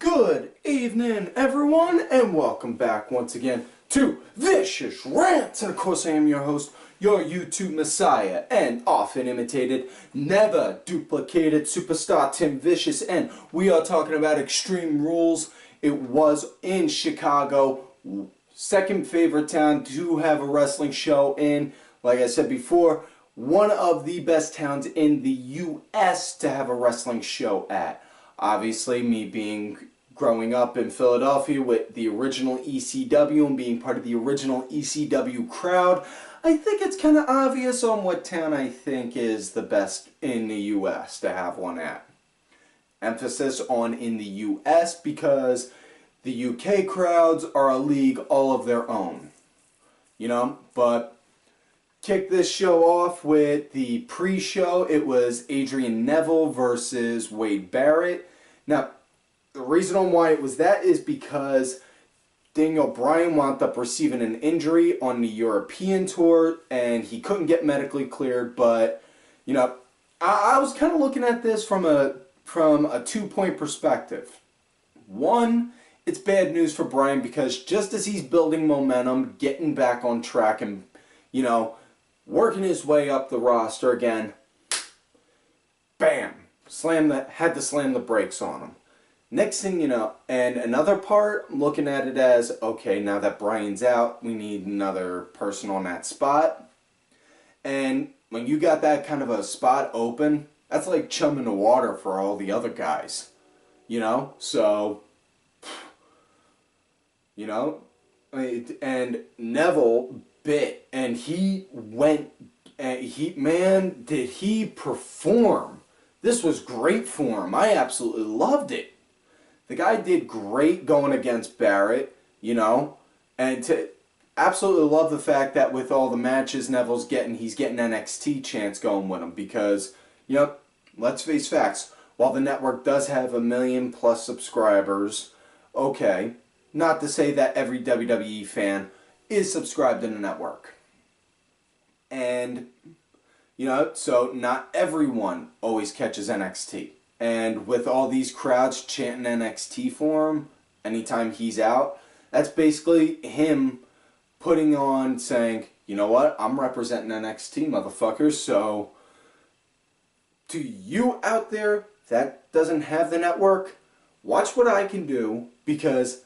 Good evening, everyone, and welcome back once again to Vicious Rants. And of course, I am your host, your YouTube messiah, and often imitated, never duplicated superstar Tim Vicious. And we are talking about Extreme Rules. It was in Chicago, second favorite town to have a wrestling show in. Like I said before, one of the best towns in the U.S. to have a wrestling show at. Obviously, me growing up in Philadelphia with the original ECW and being part of the original ECW crowd, I think it's kind of obvious on what town I think is the best in the U.S. to have one at. Emphasis on in the U.S. because the U.K. crowds are a league all of their own. You know, but kick this show off with the pre-show. It was Adrian Neville versus Wade Barrett. Now, the reason why it was that is because Daniel Bryan wound up receiving an injury on the European tour, and he couldn't get medically cleared. But you know, I was kind of looking at this from a 2-point perspective. One, it's bad news for Bryan because just as he's building momentum, getting back on track, and you know, working his way up the roster again, bam, had to slam the brakes on him. Next thing you know, and another part, I'm looking at it as, okay, now that Bryan's out, we need another person on that spot. And when you got that kind of a spot open, that's like chum in the water for all the other guys. You know? So, you know, and Neville bit, and he went, and man, did he perform. This was great for him. I absolutely loved it. The guy did great going against Barrett, you know, and to absolutely love the fact that with all the matches Neville's getting, he's getting NXT chance going with him because, you know, let's face facts, while the network does have 1 million+ subscribers, okay, not to say that every WWE fan is subscribed to the network. And, you know, so not everyone always catches NXT. And with all these crowds chanting NXT for him anytime he's out, that's basically him putting on saying, you know what, I'm representing NXT, motherfuckers. So to you out there that doesn't have the network, watch what I can do, because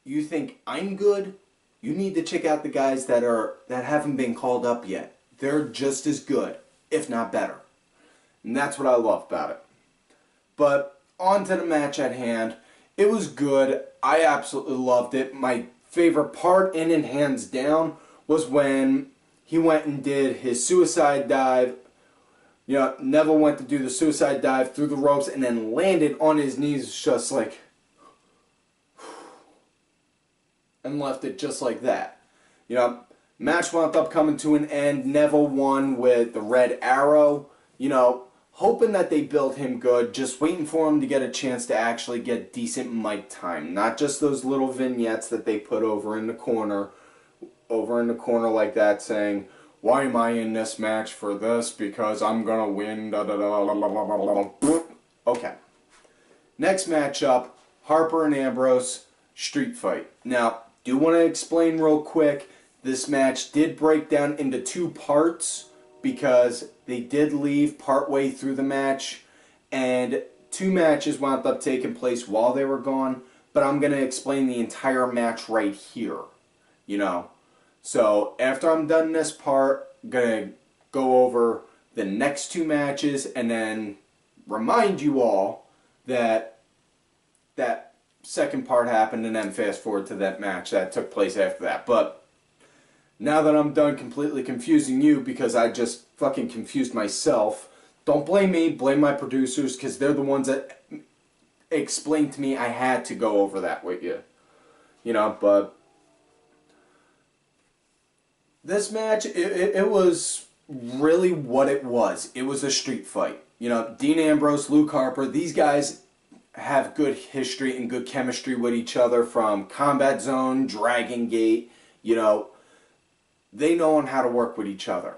you think I'm good, you need to check out the guys that haven't been called up yet. They're just as good, if not better. And that's what I love about it. But on to the match at hand. It was good. I absolutely loved it. My favorite part, in and hands down, was when he went and did his suicide dive. You know, Neville went to do the suicide dive through the ropes and then landed on his knees just like, and left it just like that. You know, match wound up coming to an end. Neville won with the red arrow. You know, hoping that they built him good, just waiting for him to get a chance to actually get decent mic time. Not just those little vignettes that they put over in the corner like that saying, why am I in this match for this? Because I'm gonna win. Da, da, da, da, da, da, da. Okay. Next matchup, Harper and Ambrose, street fight. Now, do want to explain real quick, this match did break down into 2 parts, because they did leave partway through the match, and 2 matches wound up taking place while they were gone, but I'm going to explain the entire match right here, you know. So after I'm done this part, I'm going to go over the next 2 matches and then remind you all that that second part happened, and then fast forward to that match that took place after that. But now that I'm done completely confusing you, because I just fucking confused myself, don't blame me, blame my producers, because they're the ones that explained to me I had to go over that with you. You know, but this match, it was really what it was. It was a street fight. You know, Dean Ambrose, Luke Harper, these guys have good history and good chemistry with each other from Combat Zone, Dragon Gate, you know. They know on how to work with each other,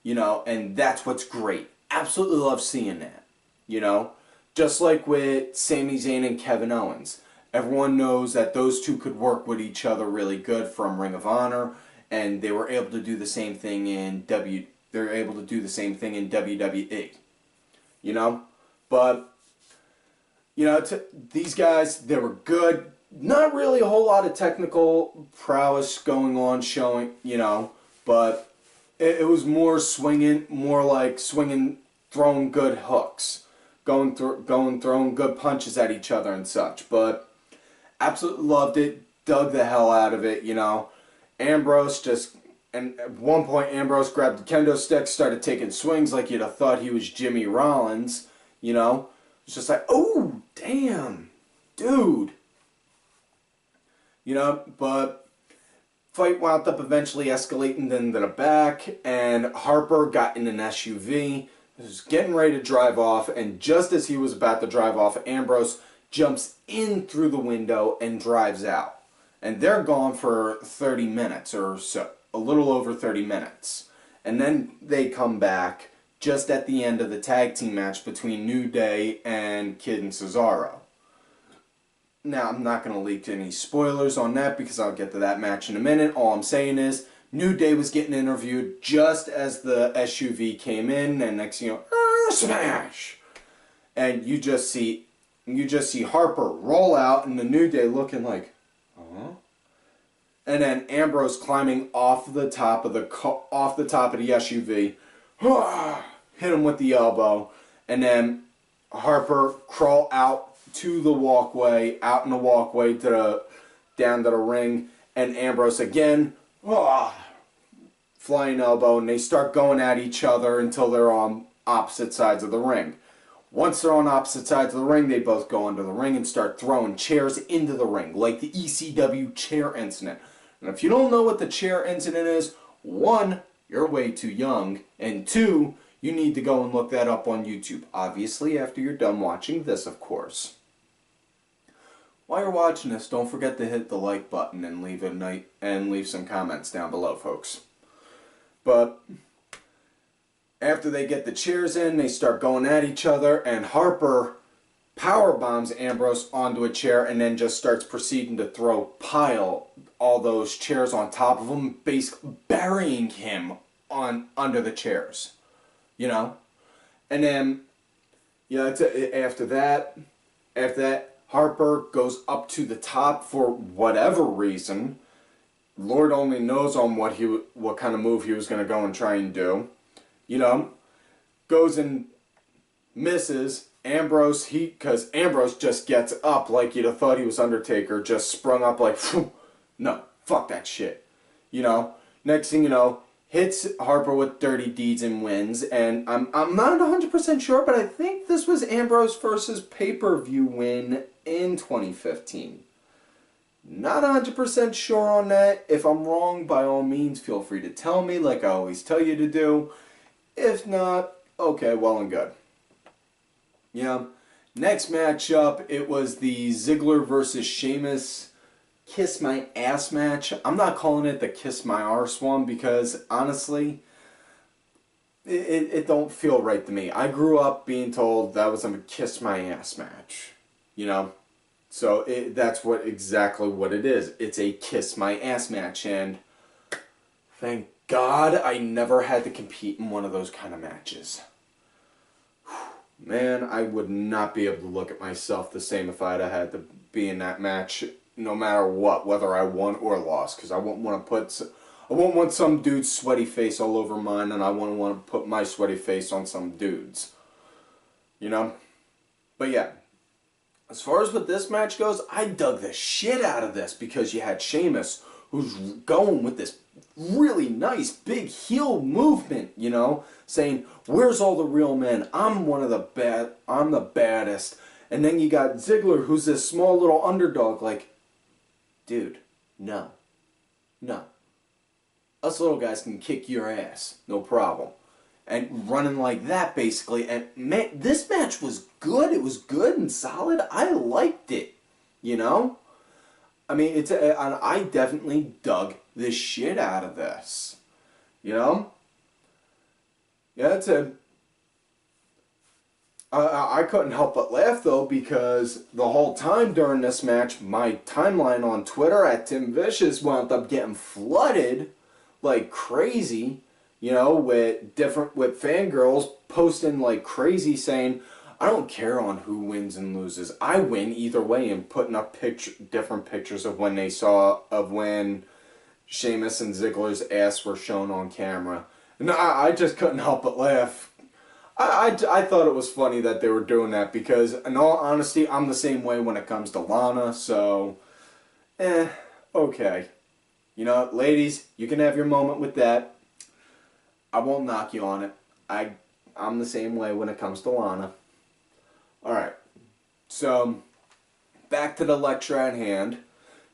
you know, and that's what's great. Absolutely love seeing that, you know. Just like with Sami Zayn and Kevin Owens. Everyone knows that those two could work with each other really good from Ring of Honor, and they were able to do the same thing in they're able to do the same thing in WWE. You know? But you know, these guys, they were good. Not really a whole lot of technical prowess going on, showing, you know, but it was more swinging, more like swinging, throwing good hooks, throwing good punches at each other and such. But absolutely loved it, dug the hell out of it, you know. Ambrose just, and at one point Ambrose grabbed the kendo stick, started taking swings like you'd have thought he was Jimmy Rollins, you know. It's just like, oh, damn, dude. You know, but fight wound up eventually escalating into the back, and Harper got in an SUV, was getting ready to drive off, and just as he was about to drive off, Ambrose jumps in through the window and drives out. And they're gone for 30 minutes or so, a little over 30 minutes. And then they come back just at the end of the tag team match between New Day and Kid and Cesaro. Now, I'm not going to leak any spoilers on that because I'll get to that match in a minute. All I'm saying is, New Day was getting interviewed just as the SUV came in, and next thing you know, smash! And you just see Harper roll out, and the New Day looking like, huh? And then Ambrose climbing off the top of the SUV, hit him with the elbow, and then Harper crawl out to the walkway, out in the walkway down to the ring, and Ambrose again, flying elbow, and they start going at each other until they're on opposite sides of the ring. Once they're on opposite sides of the ring, they both go into the ring and start throwing chairs into the ring, like the ECW chair incident. And if you don't know what the chair incident is, one, you're way too young, and two, you need to go and look that up on YouTube. Obviously, after you're done watching this, of course. While you're watching this, don't forget to hit the like button and leave some comments down below, folks. But after they get the chairs in, they start going at each other, and Harper power bombs Ambrose onto a chair and then just starts proceeding to pile all those chairs on top of him, basically burying him under the chairs. You know? And then, you know, after that, Harper goes up to the top for whatever reason. Lord only knows on what kind of move he was going to go and try and do. You know, goes and misses. Because Ambrose just gets up like you'd have thought he was Undertaker, just sprung up like, no, fuck that shit. You know, next thing you know, hits Harper with dirty deeds and wins. And I'm not 100% sure, but I think this was Ambrose versus pay-per-view win in 2015. Not 100% sure on that. If I'm wrong, by all means, feel free to tell me like I always tell you to do. If not, okay, well and good. Yeah. Next matchup, it was the Ziggler versus Sheamus Kiss My Ass match. I'm not calling it the Kiss My Arse one because, honestly, it don't feel right to me. I grew up being told that was a Kiss My Ass match. You know? So that's exactly what it is. It's a Kiss My Ass match, and thank God I never had to compete in one of those kind of matches. Man, I would not be able to look at myself the same if I'd have had to be in that match, no matter what, whether I won or lost, because I wouldn't want some dude's sweaty face all over mine, and I wouldn't want to put my sweaty face on some dude's. You know? But yeah. As far as what this match goes, I dug the shit out of this because you had Sheamus, who's going with this really nice big heel movement, you know, saying, "Where's all the real men? I'm the baddest." And then you got Ziggler, who's this small little underdog, like, dude, no. Us little guys can kick your ass, no problem. And running like that, basically. And man, this match was good. It was good and solid. I liked it, you know? I mean, I definitely dug the shit out of this, you know? Yeah, I couldn't help but laugh though, because the whole time during this match, my timeline on Twitter at Tim Vicious wound up getting flooded like crazy, you know, with fangirls posting like crazy saying, I don't care on who wins and loses. I win either way, and putting up different pictures of when Sheamus and Ziggler's ass were shown on camera. And I just couldn't help but laugh. I thought it was funny that they were doing that, because in all honesty, I'm the same way when it comes to Lana, so, okay. You know, ladies, you can have your moment with that. I won't knock you on it. I'm the same way when it comes to Lana. Alright, so, back to the lecture at hand.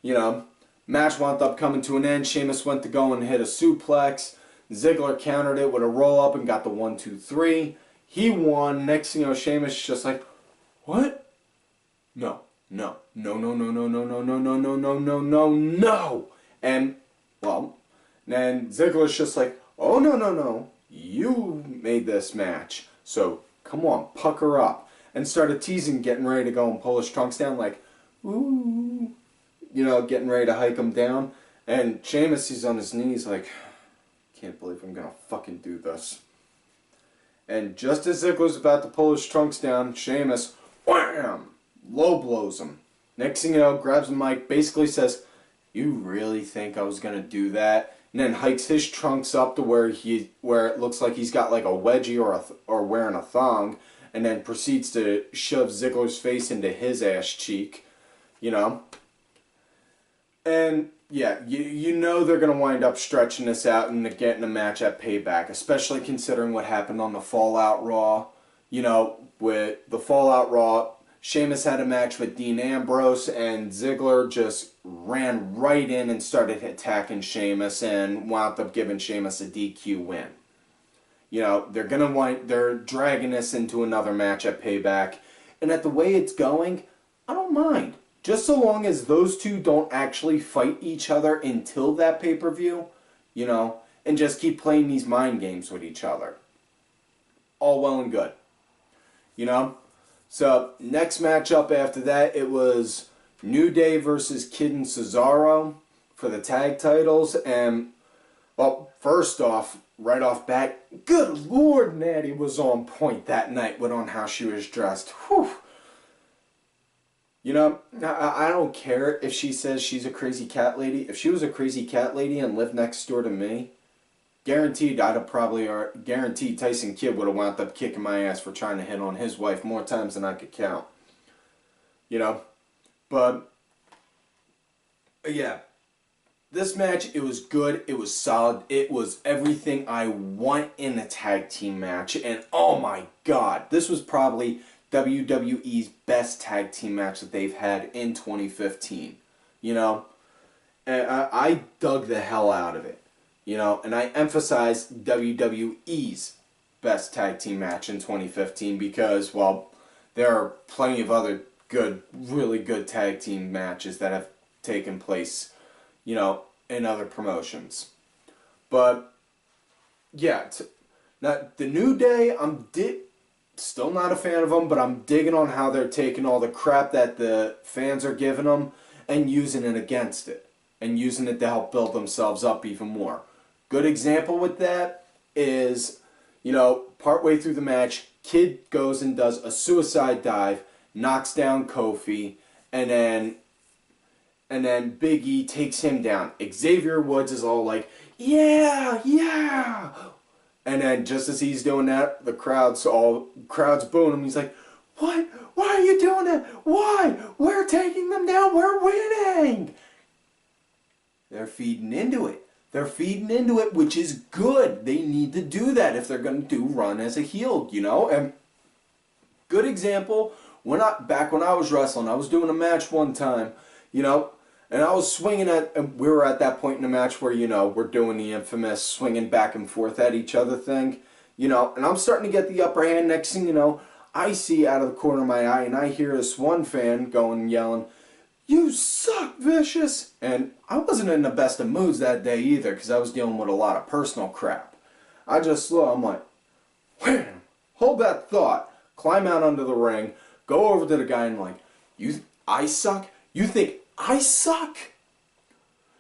You know, match wound up coming to an end. Sheamus went to go and hit a suplex. Ziggler countered it with a roll-up and got the 1-2-3. He won. Next thing you know, Sheamus just like, what? No, no, no, no, no, no, no, no, no, no, no, no, no, no, no. And, well, then Ziggler's just like, oh, no, no, no. You made this match. So, come on, pucker up. And started teasing, getting ready to go and pull his trunks down like, ooh. You know, getting ready to hike him down. And Sheamus, he's on his knees like, can't believe I'm gonna fucking do this. And just as Ziggler's about to pull his trunks down, Sheamus, wham, low blows him. Next thing you know, grabs the mic, basically says, you really think I was gonna do that? And then hikes his trunks up to where it looks like he's got like a wedgie or wearing a thong, and then proceeds to shove Ziggler's face into his ass cheek, you know. And yeah, you know they're going to wind up stretching this out and getting a match at Payback, especially considering what happened on the Fallout Raw. You know, with the Fallout Raw, Sheamus had a match with Dean Ambrose, and Ziggler just ran right in and started attacking Sheamus and wound up giving Sheamus a DQ win. You know, they're dragging this into another match at Payback, and at the way it's going, I don't mind. Just so long as those two don't actually fight each other until that pay-per-view, you know, and just keep playing these mind games with each other. All well and good. You know? So, next matchup after that, it was New Day versus Kid and Cesaro for the tag titles. And, well, first off, right off bat, good Lord, Natty was on point that night on how she was dressed. Whew. You know, I don't care if she says she's a crazy cat lady. If she was a crazy cat lady and lived next door to me, guaranteed Tyson Kidd would have wound up kicking my ass for trying to hit on his wife more times than I could count. You know? But, yeah. This match, it was good, it was solid, it was everything I want in a tag team match. And oh my god, this was probably WWE's best tag team match that they've had in 2015. You know, and I dug the hell out of it. You know, and I emphasize WWE's best tag team match in 2015 because, well, there are plenty of other really good tag team matches that have taken place, you know, in other promotions. But, yeah, now, the New Day, still not a fan of them, but I'm digging on how they're taking all the crap that the fans are giving them and using it against it. And using it to help build themselves up even more. Good example with that is, you know, partway through the match, Kid goes and does a suicide dive, knocks down Kofi, and then Big E takes him down. Xavier Woods is all like, yeah, yeah. And then just as he's doing that, the crowd's booing him. He's like, what? Why are you doing that? Why? We're taking them down. We're winning. They're feeding into it. They're feeding into it, which is good. They need to do that if they're going to run as a heel, you know? And good example, back when I was wrestling, I was doing a match one time, you know, and I was swinging we were at that point in the match where, you know, we're doing the infamous swinging back and forth at each other thing, you know, and I'm starting to get the upper hand. Next thing you know, I see out of the corner of my eye and I hear this one fan going, yelling, you suck, Vicious! And I wasn't in the best of moods that day either because I was dealing with a lot of personal crap. I'm like, wham, hold that thought. climb out under the ring, go over to the guy and like, I suck? You think I suck?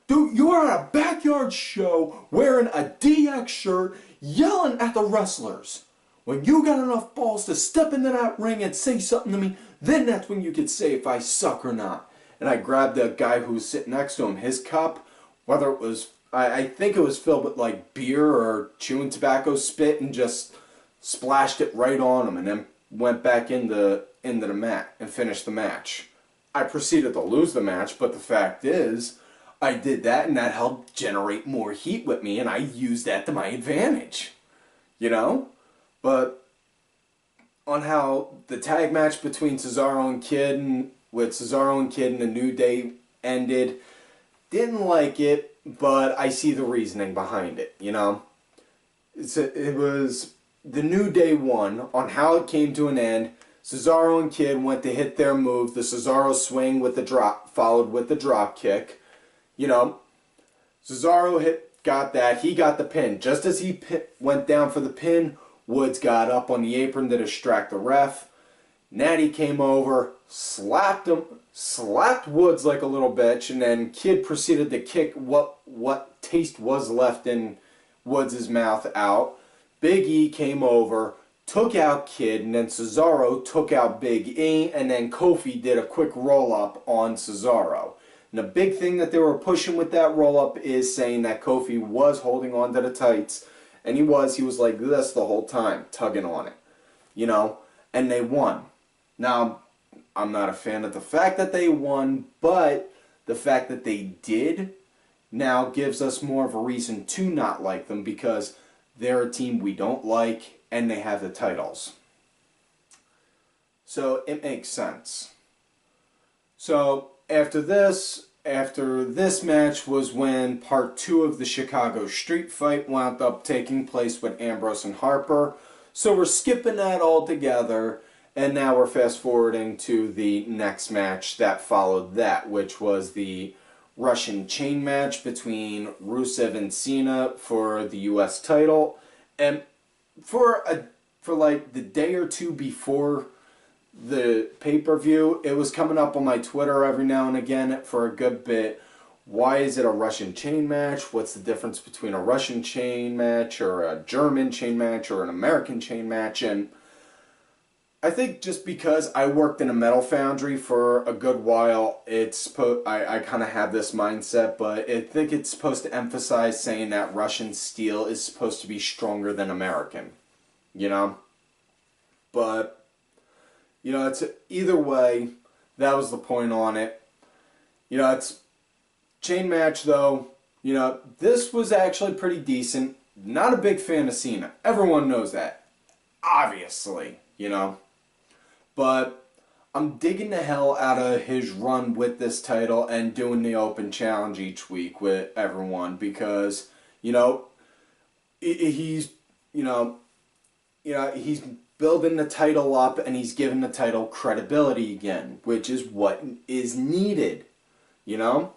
Dude, you are at a backyard show wearing a DX shirt, yelling at the wrestlers. When you got enough balls to step into that ring and say something to me, then that's when you could say if I suck or not. And I grabbed the guy who was sitting next to him, his cup, whether it was, I think it was filled with like beer or chewing tobacco spit, and just splashed it right on him, and then went back into the mat and finished the match. I proceeded to lose the match, but the fact is, I did that and that helped generate more heat with me, and I used that to my advantage. You know? But on how the tag match between Cesaro and Kid and the New Day ended, didn't like it, but I see the reasoning behind it, you know? It was the New Day won on how it came to an end. Cesaro and Kid went to hit their move, the Cesaro swing with the drop, followed with the drop kick. You know, Cesaro got that. He got the pin. Just as he went down for the pin, Woods got up on the apron to distract the ref. Natty came over, slapped Woods like a little bitch, and then Kid proceeded to kick what taste was left in Woods' mouth out. Big E came over, took out Kid, and then Cesaro took out Big E, and then Kofi did a quick roll-up on Cesaro. And the big thing that they were pushing with that roll-up is saying that Kofi was holding on to the tights, and he was like this the whole time, tugging on it, you know, and they won. Now, I'm not a fan of the fact that they won, but the fact that they did now gives us more of a reason to not like them, because they're a team we don't like, and they have the titles. So it makes sense. So after this match was when part 2 of the Chicago Street Fight wound up taking place with Ambrose and Harper. So we're skipping that altogether, and now we're fast forwarding to the next match that followed that, which was the Russian chain match between Rusev and Cena for the US title. And for like the day or two before the pay-per-view, it was coming up on my Twitter every now and again for a good bit. Why is it a Russian chain match? What's the difference between a Russian chain match or a German chain match or an American chain match? And I think just because I worked in a metal foundry for a good while, I kind of have this mindset, but I think it's supposed to emphasize saying that Russian steel is supposed to be stronger than American, you know? But, you know, it's either way, that was the point on it. You know, it's chain match though, you know, this was actually pretty decent. Not a big fan of Cena. Everyone knows that. Obviously, you know. But I'm digging the hell out of his run with this title and doing the open challenge each week with everyone, because, you know, he's building the title up and he's giving the title credibility again, which is what is needed, you know?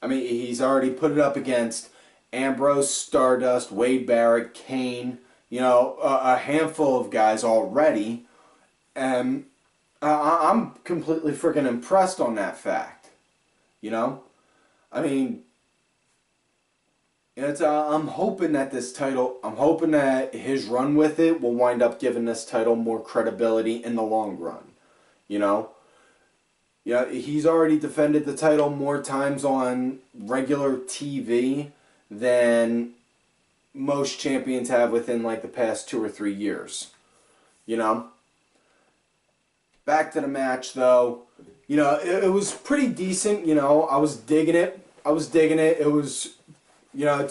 I mean, he's already put it up against Ambrose, Stardust, Wade Barrett, Kane, you know, a handful of guys already, and I'm completely freaking impressed on that fact, you know? I mean, it's, I'm hoping that his run with it will wind up giving this title more credibility in the long run, you know? Yeah, he's already defended the title more times on regular TV than most champions have within like the past 2 or 3 years, you know? Back to the match, though. You know, it was pretty decent. You know, I was digging it. It was, you know,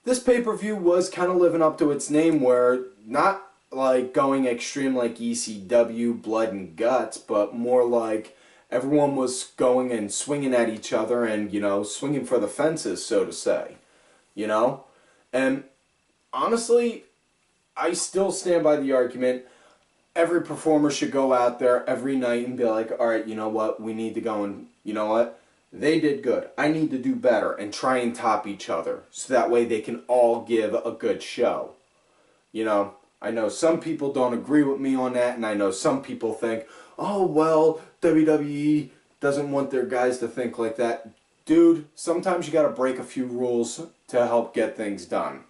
this pay-per-view was kind of living up to its name, where not like going extreme like ECW, blood and guts, but more like everyone was going and swinging at each other and, you know, swinging for the fences, so to say. You know? And honestly, I still stand by the argument. Every performer should go out there every night and be like, all right, you know what, we need to go and, you know what, they did good. I need to do better and try and top each other so that way they can all give a good show. You know, I know some people don't agree with me on that, and I know some people think, oh, well, WWE doesn't want their guys to think like that. Dude, sometimes you gotta break a few rules to help get things done.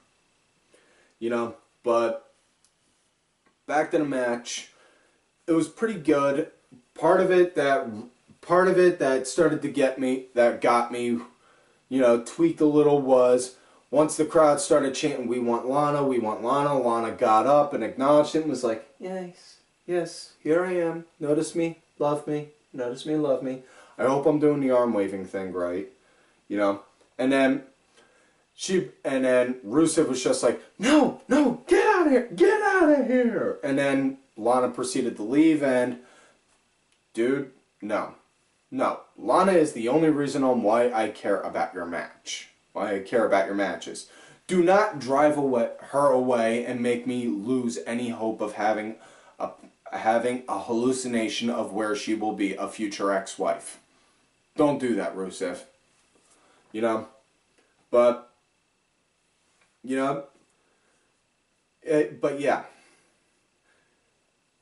You know, but back to the match. It was pretty good. Part of it that started to get me, that got me, you know, tweaked a little was once the crowd started chanting, "We want Lana, we want Lana," Lana got up and acknowledged it and was like, "Yes, yes, here I am. Notice me, love me. Notice me, love me. I hope I'm doing the arm waving thing right." You know? And then Rusev was just like, "No, no, get out of here, get out of here." And then Lana proceeded to leave, and dude, no. No. Lana is the only reason on why I care about your match. Why I care about your matches. Do not drive her away and make me lose any hope of having a hallucination of where she will be a future ex-wife. Don't do that, Rusev. You know? But, you know, but yeah.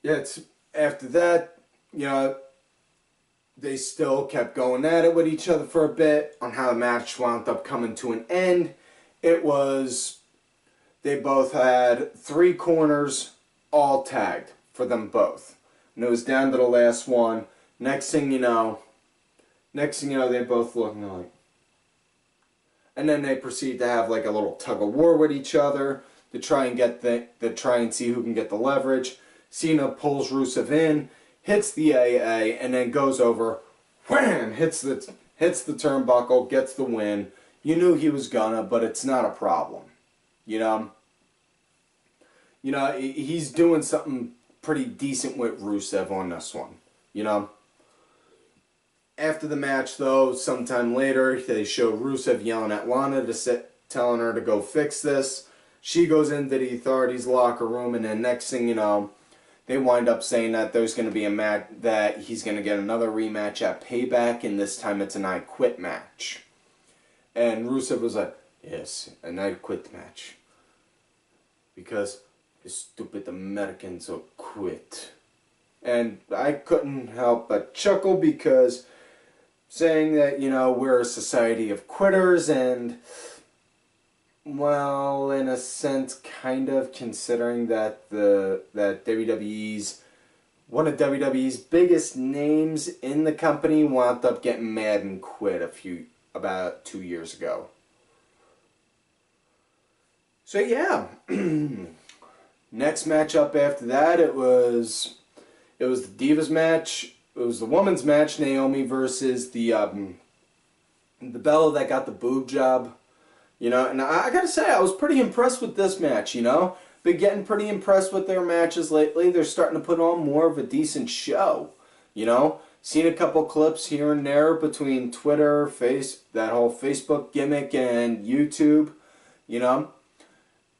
Yeah, it's after that, you know, they still kept going at it with each other for a bit on how the match wound up coming to an end. It was, they both had 3 corners all tagged for them both. And it was down to the last one. Next thing you know, they both looking like. And then they proceed to have like a little tug of war with each other to try and see who can get the leverage. Cena pulls Rusev in, hits the AA, and then goes over, wham, hits the turnbuckle, gets the win. You knew he was gonna, but it's not a problem. You know? You know, he's doing something pretty decent with Rusev on this one. You know? After the match, though, sometime later, they show Rusev yelling at Lana telling her to go fix this. She goes into the Authority's locker room, and then next thing you know, they wind up saying that there's going to be a match, that he's going to get another rematch at Payback, and this time it's an I Quit match. And Rusev was like, yes, an I Quit match. Because the stupid Americans will quit. And I couldn't help but chuckle because saying that, you know, we're a society of quitters and, well, in a sense, kind of considering that one of WWE's biggest names in the company wound up getting mad and quit about 2 years ago. So yeah, next matchup after that, it was the Divas match. It was the women's match, Naomi versus the Bella that got the boob job. You know, and I gotta say, I was pretty impressed with this match, you know. Been getting pretty impressed with their matches lately. They're starting to put on more of a decent show, you know. Seen a couple clips here and there between Twitter, that whole Facebook gimmick, and YouTube, you know,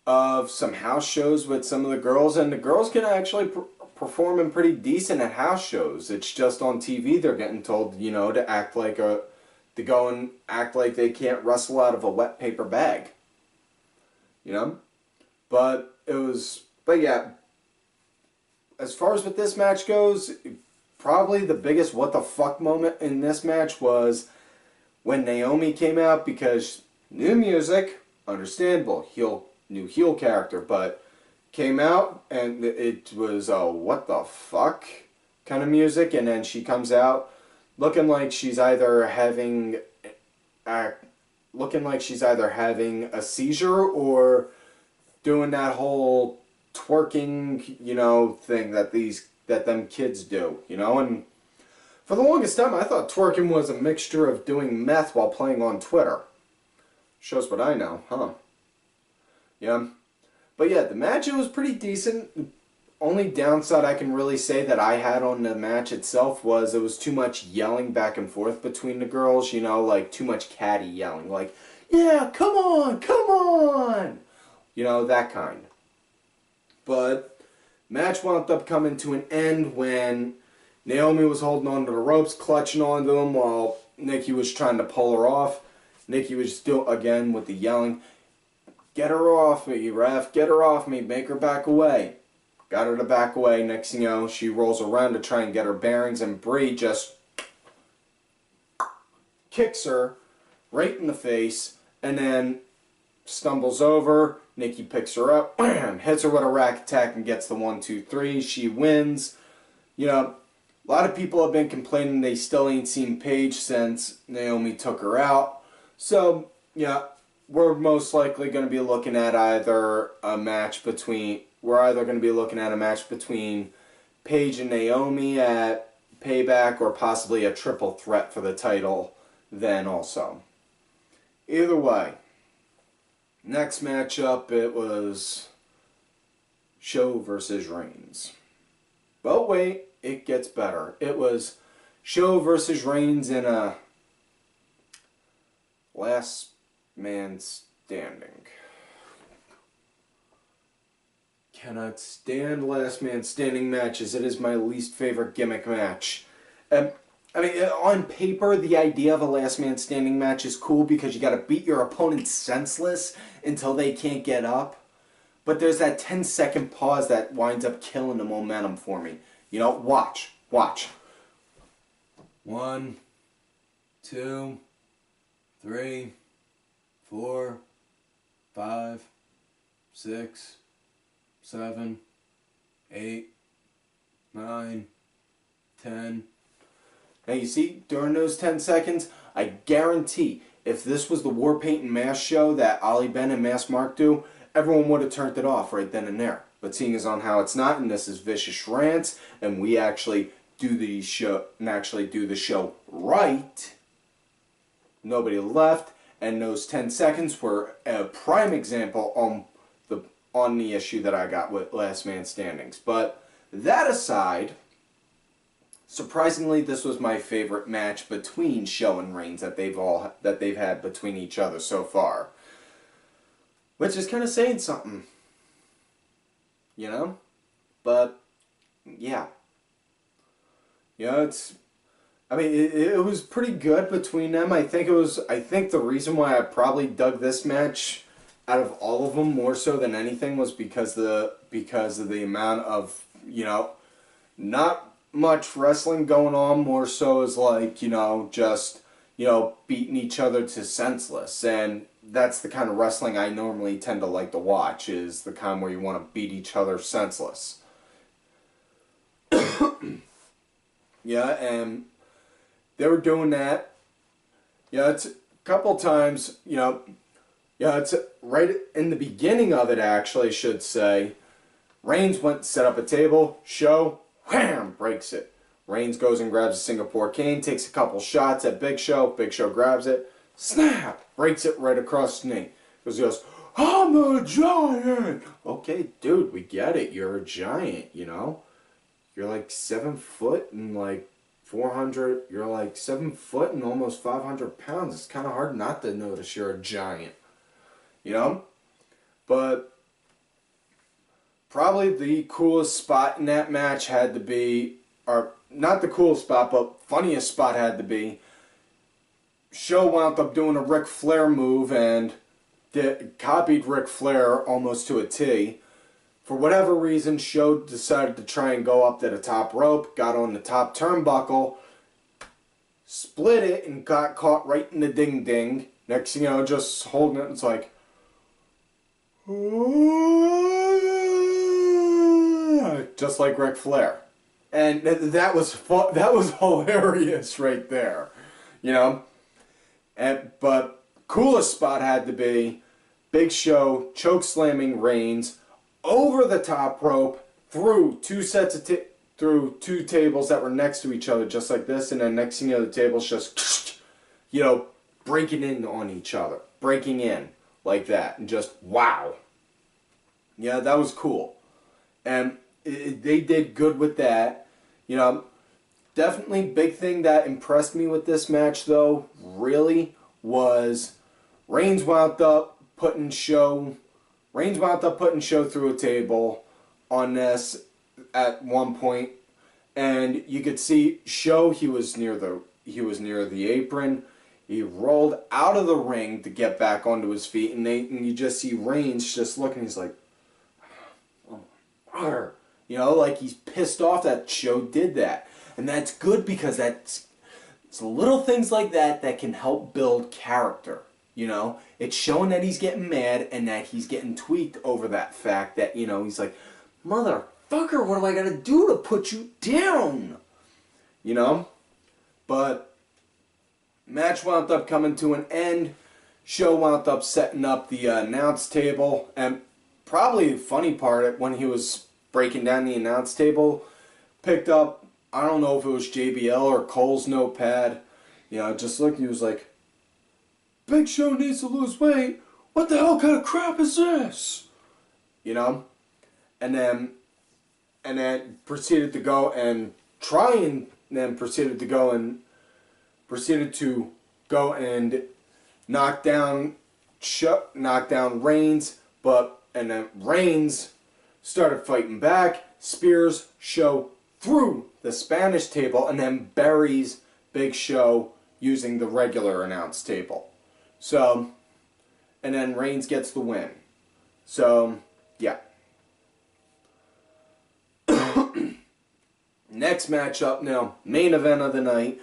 of some house shows with some of the girls. And the girls can actually performing pretty decent at house shows. It's just on TV they're getting told, you know, to go and act like they can't wrestle out of a wet paper bag. You know? But yeah, as far as what this match goes, probably the biggest what the fuck moment in this match was when Naomi came out, because new music, understandable, new heel character, but came out and it was a what the fuck kind of music, and then she comes out looking like she's either having a seizure or doing that whole twerking, you know, thing that them kids do, you know. And for the longest time I thought twerking was a mixture of doing meth while playing on Twitter. Shows what I know, huh? Yeah. But yeah, the match, it was pretty decent. Only downside I can really say that I had on the match itself was it was too much yelling back and forth between the girls, you know, like too much catty yelling, like, yeah, come on, come on, you know, that kind. But match wound up coming to an end when Naomi was holding on to the ropes, clutching onto them while Nikki was trying to pull her off. Nikki was still, again, with the yelling. Get her off me, ref. Get her off me. Make her back away. Got her to back away. Next thing you know, she rolls around to try and get her bearings, and Brie just kicks her right in the face, and then stumbles over. Nikki picks her up, hits her with a rack attack, and gets the 1, 2, 3. She wins. You know, a lot of people have been complaining they still ain't seen Paige since Naomi took her out. So, yeah, we're most likely going to be looking at either a match between Paige and Naomi at Payback, or possibly a triple threat for the title then also. Either way, next matchup, it was Show versus Reigns. But wait, it gets better. It was Show versus Reigns in a last man standing. Cannot stand last man standing matches. It is my least favorite gimmick match. I mean, on paper, the idea of a last man standing match is cool because you got to beat your opponent senseless until they can't get up. But there's that 10-second pause that winds up killing the momentum for me. You know, watch. 1, 2, 3, 4, 5, 6, 7, 8, 9, 10. Now you see, during those 10 seconds, I guarantee if this was the War Paint and Mask show that Ali Ben and Mask Mark do, everyone would have turned it off right then and there. But seeing as on how it's not, and this is Vicious Rants, and we actually do the show right, nobody left, and those 10 seconds were a prime example on the issue that I got with Last Man Standings. But that aside, surprisingly, this was my favorite match between Show and Reigns that they've had between each other so far, which is kind of saying something, you know. But yeah, it was pretty good between them. I think the reason why I probably dug this match out of all of them more so than anything was because of the amount of, not much wrestling going on, more so as like, just, beating each other to senseless. And that's the kind of wrestling I normally tend to like to watch, is the kind where you want to beat each other senseless. Yeah, and they were doing that. Yeah, it's a couple times, it's right in the beginning of it, actually, I should say. Reigns went to set up a table, Show, wham, breaks it. Reigns goes and grabs a Singapore cane, takes a couple shots at Big Show. Big Show grabs it, snap, breaks it right across the knee. He goes, I'm a giant! Okay, dude, we get it. You're a giant, You're like 7 foot and like 400, you're like 7 foot and almost 500 pounds. It's kind of hard not to notice you're a giant, But probably the coolest spot in that match had to be, or not the coolest spot, but funniest spot had to be, Show wound up doing a Ric Flair move and copied Ric Flair almost to a T. For whatever reason, Show decided to try and go up to the top rope, got on the top turnbuckle, split it, and got caught right in the ding-ding. Next thing you know, just holding it, it's like, just like Ric Flair. And that was hilarious right there, But coolest spot had to be Big Show choke slamming Reigns over the top rope through two tables that were next to each other, just like this, and then next thing you know, the tables just, breaking in on each other, breaking in like that, and just wow. Yeah, that was cool, and they did good with that. Definitely big thing that impressed me with this match, though, really, was Reigns wound up putting Show through a table on this at one point, and you could see Show, he was near the apron. He rolled out of the ring to get back onto his feet, and you just see Reigns just looking. He's like, oh, you know, like he's pissed off that Show did that, and that's good because it's little things like that that can help build character. You know, it's showing that he's getting mad and that he's getting tweaked over that fact that, you know, he's like, motherfucker, what do I gotta do to put you down? You know? But match wound up coming to an end. Show wound up setting up the announce table. And probably the funny part, when he was breaking down the announce table, picked up, I don't know if it was JBL or Cole's notepad. You know, just looked, he was like, Big Show needs to lose weight. What the hell kind of crap is this? You know? And then proceeded to go and try and then proceeded to go and knock down Reigns, and then Reigns started fighting back, spears Show through the Spanish table, and then buries Big Show using the regular announce table. So, and then Reigns gets the win. So, yeah. Next matchup now, main event of the night.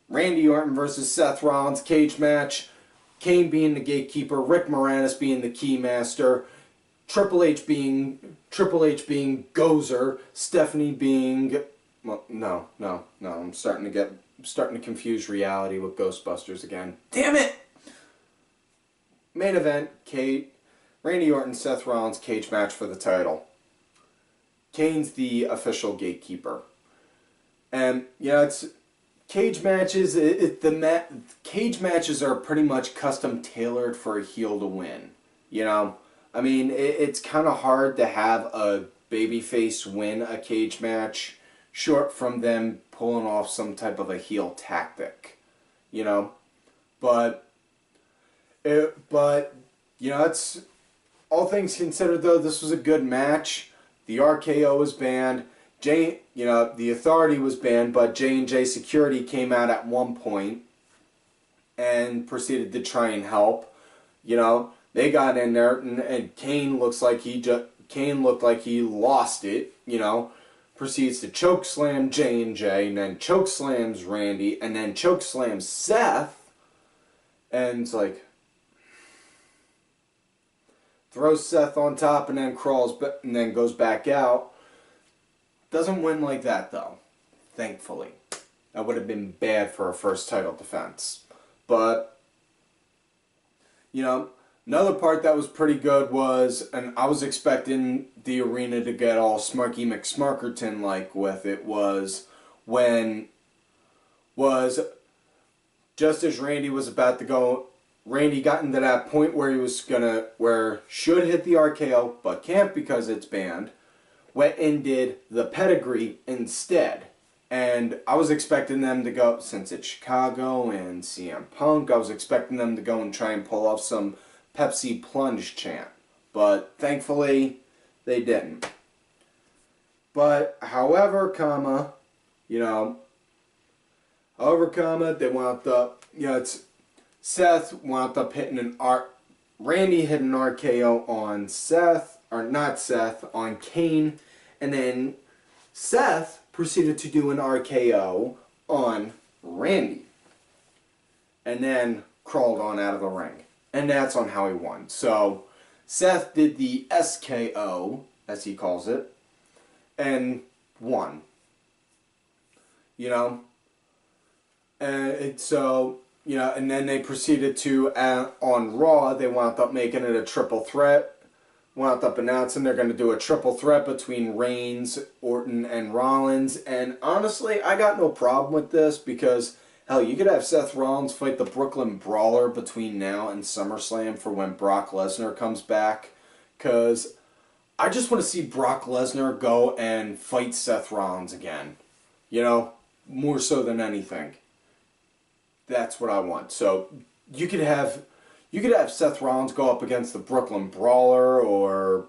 Randy Orton versus Seth Rollins, cage match. Kane being the gatekeeper, Rick Moranis being the keymaster, Triple H being Gozer, Stephanie being, well, no, I'm starting to confuse reality with Ghostbusters again. Damn it! Main event, Randy Orton, Seth Rollins cage match for the title. Kane's the official gatekeeper, and you know, it's cage matches. Cage matches are pretty much custom tailored for a heel to win. You know, I mean, it's kind of hard to have a babyface win a cage match, short from them pulling off some type of a heel tactic. You know, but you know, it's all things considered though. This was a good match. The RKO was banned. The Authority was banned, but J&J Security came out at one point and proceeded to try and help. You know, they got in there, and Kane looked like he lost it. You know, proceeds to choke slam J&J, and then choke slams Randy, and then choke slams Seth, and it's like, throws Seth on top and then crawls and then goes back out. Doesn't win like that though, thankfully. That would have been bad for a first title defense. But, you know, another part that was pretty good was, and I was expecting the arena to get all Smarky McSmarkerton like with it, was just as Randy was about to go, Randy got into that point where should hit the RKO, but can't because it's banned, went and did the pedigree instead. And I was expecting them to go, since it's Chicago and CM Punk, I was expecting them to go and try and pull off some Pepsi Plunge chant. But thankfully, they didn't. But, however, they wound up, Seth wound up hitting Randy hit an RKO on on Kane, and then Seth proceeded to do an RKO on Randy, and then crawled on out of the ring, and that's on how he won. So Seth did the SKO, as he calls it, and won. You know, and so. You know, and then they proceeded to, on Raw, they wound up making it a triple threat. Wound up announcing they're going to do a triple threat between Reigns, Orton, and Rollins. And honestly, I got no problem with this because, hell, you could have Seth Rollins fight the Brooklyn Brawler between now and SummerSlam for when Brock Lesnar comes back. Because I just want to see Brock Lesnar go and fight Seth Rollins again. You know, more so than anything. That's what I want. So you could have Seth Rollins go up against the Brooklyn Brawler or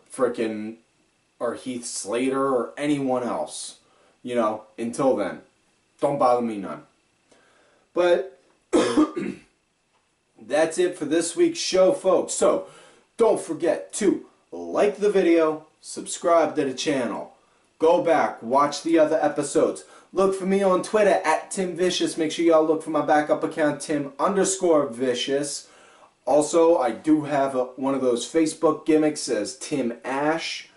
Heath Slater or anyone else. You know, until then, don't bother me none. But That's it for this week's show, folks. So, don't forget to like the video, subscribe to the channel. Go back, watch the other episodes. Look for me on Twitter at Tim Vicious. Make sure y'all look for my backup account, Tim_Vicious. Also, I do have one of those Facebook gimmicks as Tim Ash.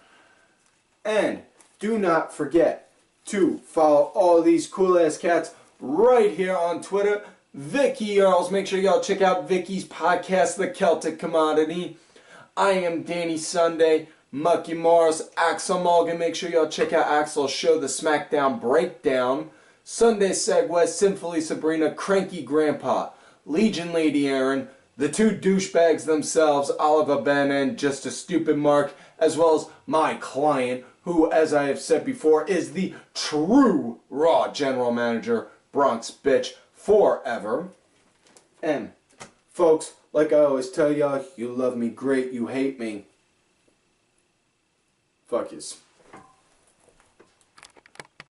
And do not forget to follow all these cool-ass cats right here on Twitter. Vicky Earls. Make sure y'all check out Vicky's podcast, The Celtic Commodity. I am Danny Sunday, Mucky Morris, Axel Morgan. Make sure y'all check out Axel's show, The SmackDown Breakdown. Sunday Segway, Sinfully Sabrina, Cranky Grandpa, Legion Lady Aaron, the two douchebags themselves, Oliver Ben and Just a Stupid Mark, as well as my client, who, as I have said before, is the true Raw General Manager, Bronx Bitch, forever. And, folks, like I always tell y'all, you love me great, you hate me. Fuck yous.